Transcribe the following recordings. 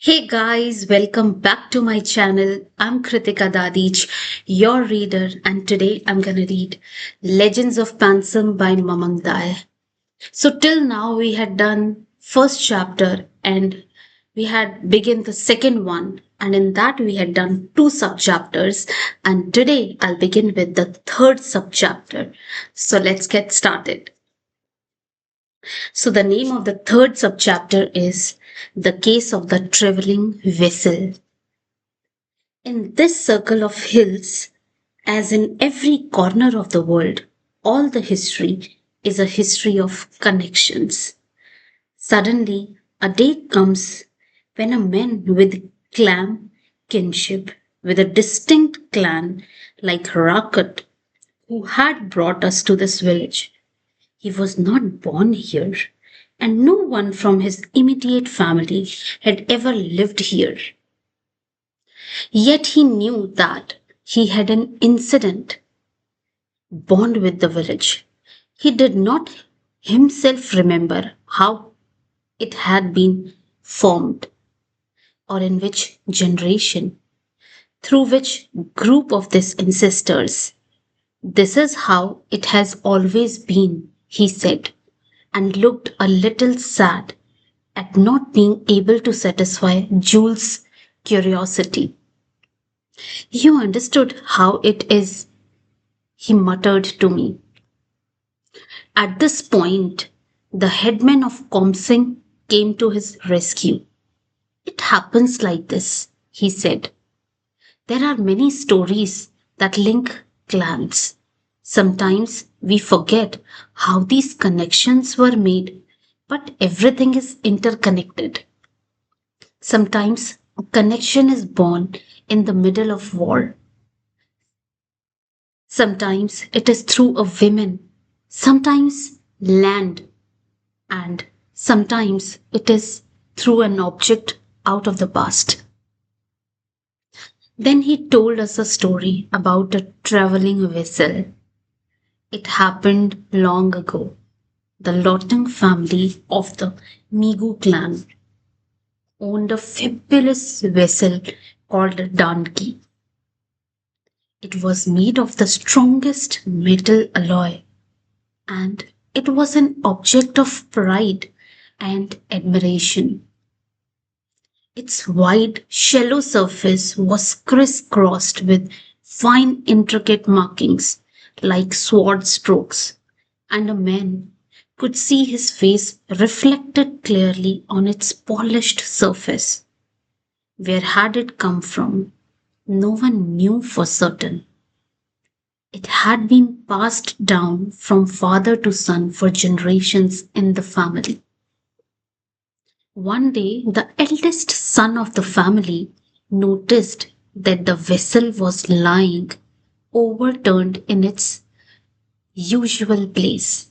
Hey guys, welcome back to my channel. I'm Kritika Dadich, your reader, and today I'm gonna read Legends of Pensam by Mamang Dai. So till now we had done first chapter and we had begin the second one, and in that we had done two sub chapters, and today I'll begin with the third sub chapter. So let's get started. So the name of the third sub chapter is The Case of the Traveling Vessel. In this circle of hills, as in every corner of the world, all the history is a history of connections. Suddenly, a day comes when a man with clan kinship, with a distinct clan like Rakat, who had brought us to this village, he was not born here, and no one from his immediate family had ever lived here. Yet he knew that he had an incident bond with the village. He did not himself remember how it had been formed or in which generation, through which group of these ancestors. This is how it has always been, he said, and looked a little sad at not being able to satisfy Jules' curiosity. You understood how it is, he muttered to me. At this point, the headman of Komsing came to his rescue. It happens like this, he said. There are many stories that link clans. Sometimes we forget how these connections were made, but everything is interconnected. Sometimes a connection is born in the middle of war. Sometimes it is through a woman, sometimes land, and sometimes it is through an object out of the past. Then he told us a story about a traveling vessel. It happened long ago. The Loteng family of the Migu clan owned a fabulous vessel called Danki. It was made of the strongest metal alloy, and it was an object of pride and admiration. Its wide, shallow surface was crisscrossed with fine, intricate markings like sword strokes, and a man could see his face reflected clearly on its polished surface. Where had it come from? No one knew for certain. It had been passed down from father to son for generations in the family. One day, the eldest son of the family noticed that the vessel was lying overturned in its usual place.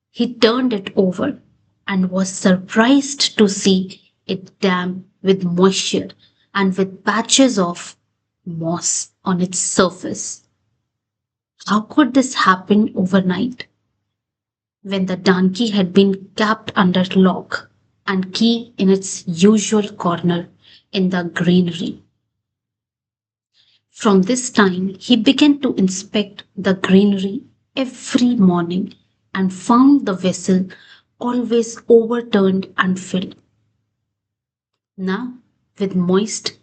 He turned it over and was surprised to see it damp with moisture and with patches of moss on its surface. How could this happen overnight when the donkey had been kept under lock and key in its usual corner in the granary? From this time, he began to inspect the granary every morning and found the vessel always overturned and filled. Now, with moist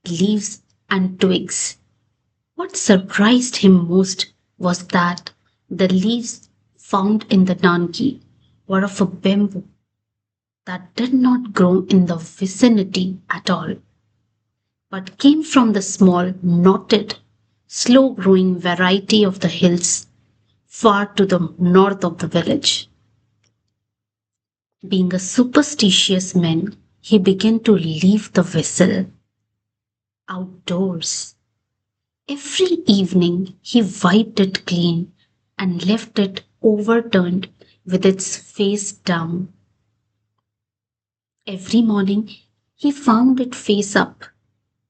leaves and twigs. What surprised him most was that the leaves found in the donkey were of a bamboo that did not grow in the vicinity at all, but came from the small, knotted, slow growing variety of the hills far to the north of the village. Being a superstitious man, he began to leave the vessel outdoors. Every evening he wiped it clean and left it overturned with its face down. Every morning he found it face up,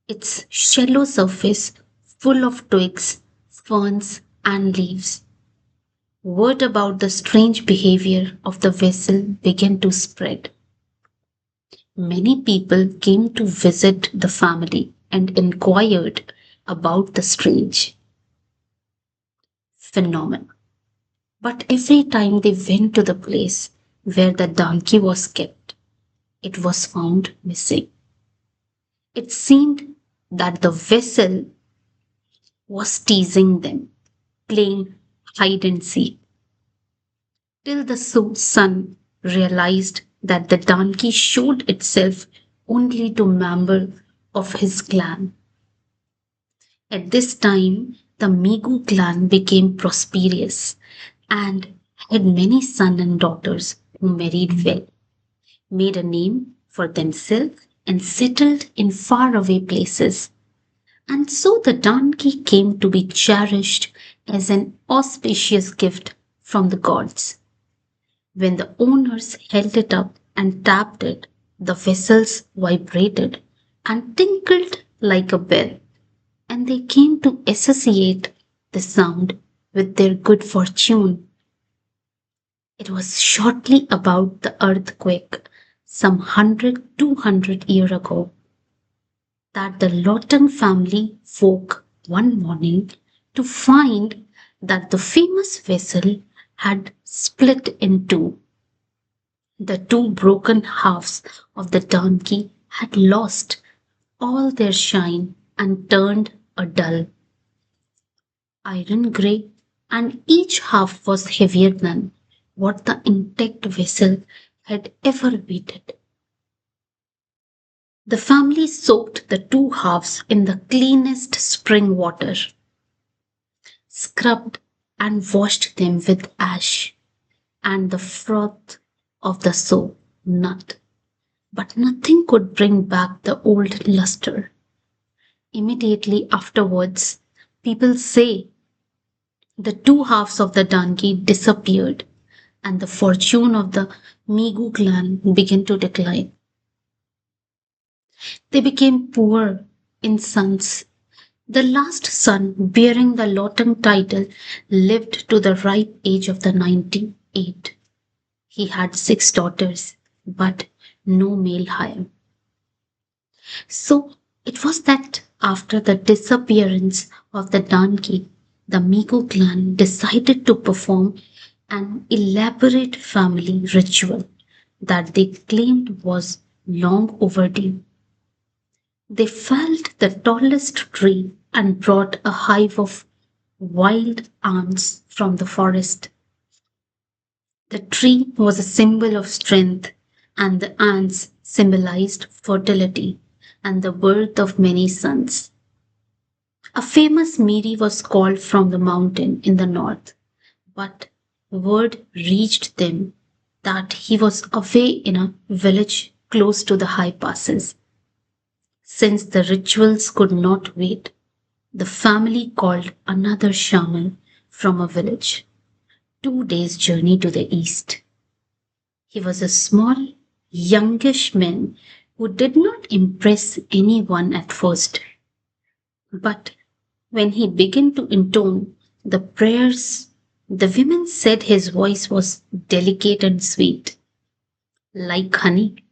its shallow surface full of twigs, ferns, and leaves. Word about the strange behavior of the vessel began to spread. Many people came to visit the family and inquired about the strange phenomenon. But every time they went to the place where the donkey was kept, it was found missing. It seemed that the vessel was teasing them, playing hide and seek, till the son realized that the donkey showed itself only to member of his clan. At this time, the Migu clan became prosperous and had many sons and daughters who married well, made a name for themselves, and settled in faraway places. And so the donkey came to be cherished as an auspicious gift from the gods. When the owners held it up and tapped it, the vessels vibrated and tinkled like a bell, and they came to associate the sound with their good fortune. It was shortly about the earthquake, some 200 years ago, that the Lawton family woke one morning to find that the famous vessel had split in two. The two broken halves of the donkey had lost all their shine and turned a dull iron grey, and each half was heavier than what the intact vessel had ever weighed. The family soaked the two halves in the cleanest spring water, scrubbed and washed them with ash and the froth of the soap nut, but nothing could bring back the old luster. Immediately afterwards, people say the two halves of the donkey disappeared and the fortune of the Migu clan began to decline. They became poor in sons. The last son, bearing the Lawton title, lived to the ripe age of the 98. He had 6 daughters, but no male heir. So it was that after the disappearance of the donkey, the Migo clan decided to perform an elaborate family ritual that they claimed was long overdue. They felled the tallest tree and brought a hive of wild ants from the forest. The tree was a symbol of strength, and the ants symbolized fertility and the birth of many sons. A famous Miri was called from the mountain in the north, but word reached them that he was away in a village close to the high passes. Since the rituals could not wait, the family called another shaman from a village, 2 days' journey to the east. He was a small, youngish man who did not impress anyone at first. But when he began to intone the prayers, the women said his voice was delicate and sweet, like honey.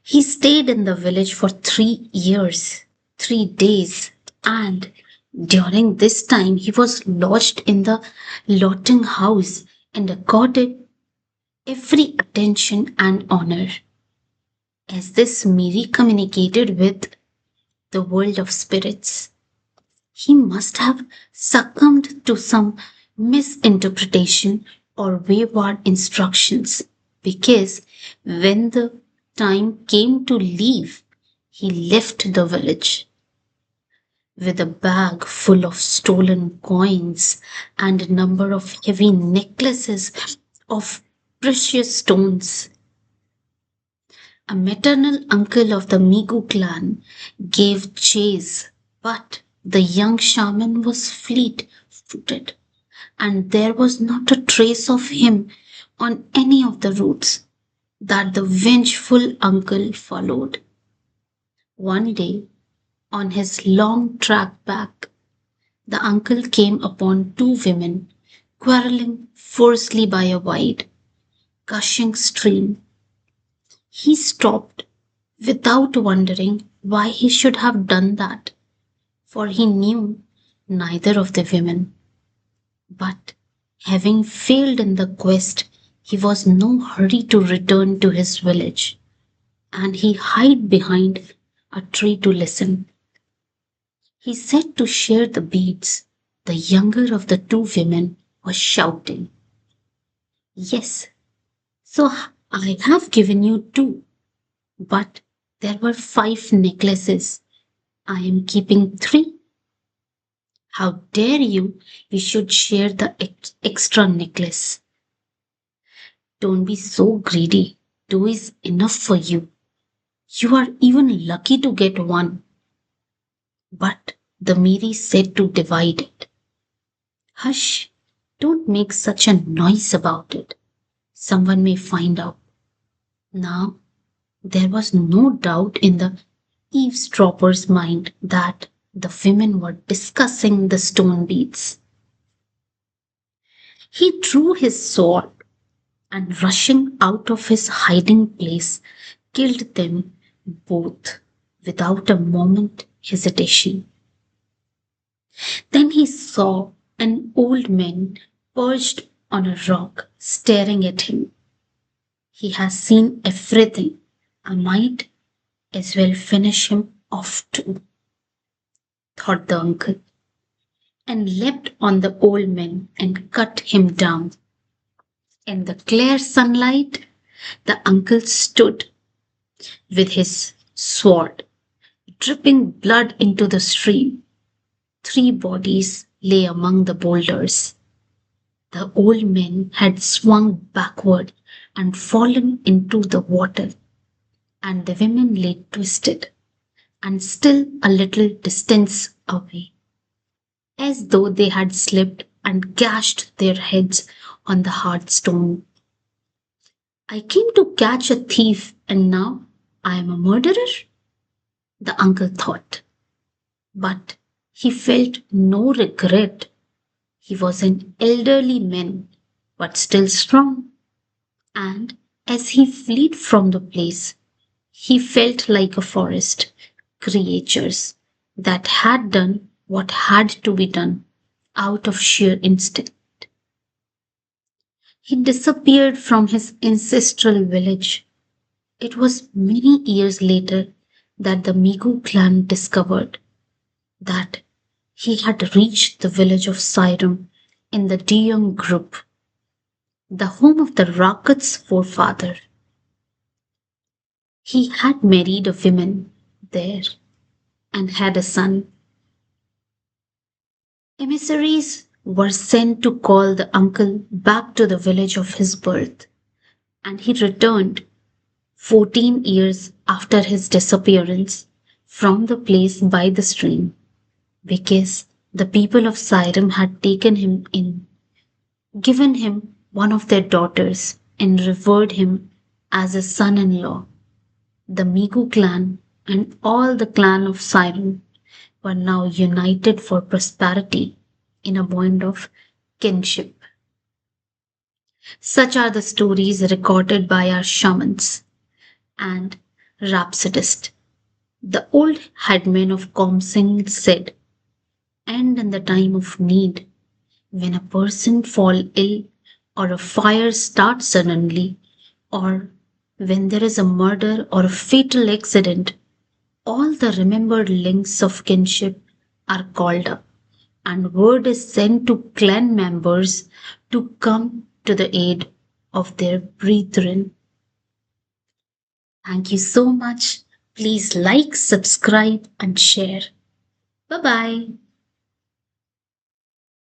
He stayed in the village for 3 years, 3 days, and during this time he was lodged in the Lawton house and accorded every attention and honor. As this Miri communicated with the world of spirits, he must have succumbed to some misinterpretation or wayward instructions, because when the time came to leave, he left the village with a bag full of stolen coins and a number of heavy necklaces of precious stones. A maternal uncle of the Migu clan gave chase, but the young shaman was fleet footed, and there was not a trace of him on any of the routes that the vengeful uncle followed. One day, on his long track back, the uncle came upon two women quarreling fiercely by a wide, gushing stream. He stopped without wondering why he should have done that, for he knew neither of the women. But having failed in the quest, he was no hurry to return to his village, and he hid behind a tree to listen. He said to share the beads. The younger of the two women was shouting, "Yes, so I have given you two, but there were five necklaces. I am keeping three. How dare you? We should share the extra necklace. Don't be so greedy. Two is enough for you. You are even lucky to get one." But the Miri said to divide it. "Hush, don't make such a noise about it. Someone may find out." Now, there was no doubt in the eavesdropper's mind that the women were discussing the stone beads. He drew his sword and, rushing out of his hiding place, killed them both without a moment hesitation. Then he saw an old man perched on a rock staring at him. "He has seen everything. I might as well finish him off too," thought the uncle, and leapt on the old man and cut him down. In the clear sunlight, the uncle stood with his sword, dripping blood into the stream. Three bodies lay among the boulders. The old man had swung backward and fallen into the water, and the women lay twisted and still a little distance away, as though they had slipped and gashed their heads on the hard stone. "I came to catch a thief, and now I am a murderer," the uncle thought. But he felt no regret. He was an elderly man, but still strong, and as he fled from the place, he felt like a forest creatures that had done what had to be done out of sheer instinct. He disappeared from his ancestral village. It was many years later that the Migu clan discovered that he had reached the village of Sairam in the Dium group, the home of the Rakat's forefather. He had married a woman there and had a son. Emissaries were sent to call the uncle back to the village of his birth, and he returned 14 years after his disappearance from the place by the stream, because the people of Siram had taken him in, given him one of their daughters, and revered him as a son in law. The Migu clan and all the clan of Siren were now united for prosperity in a bond of kinship. Such are the stories recorded by our shamans and rhapsodists. The old headman of Komsing said, "And in the time of need, when a person fall ill or a fire starts suddenly, or when there is a murder or a fatal accident, all the remembered links of kinship are called up, and word is sent to clan members to come to the aid of their brethren." Thank you so much. Please like, subscribe, and share. Bye bye.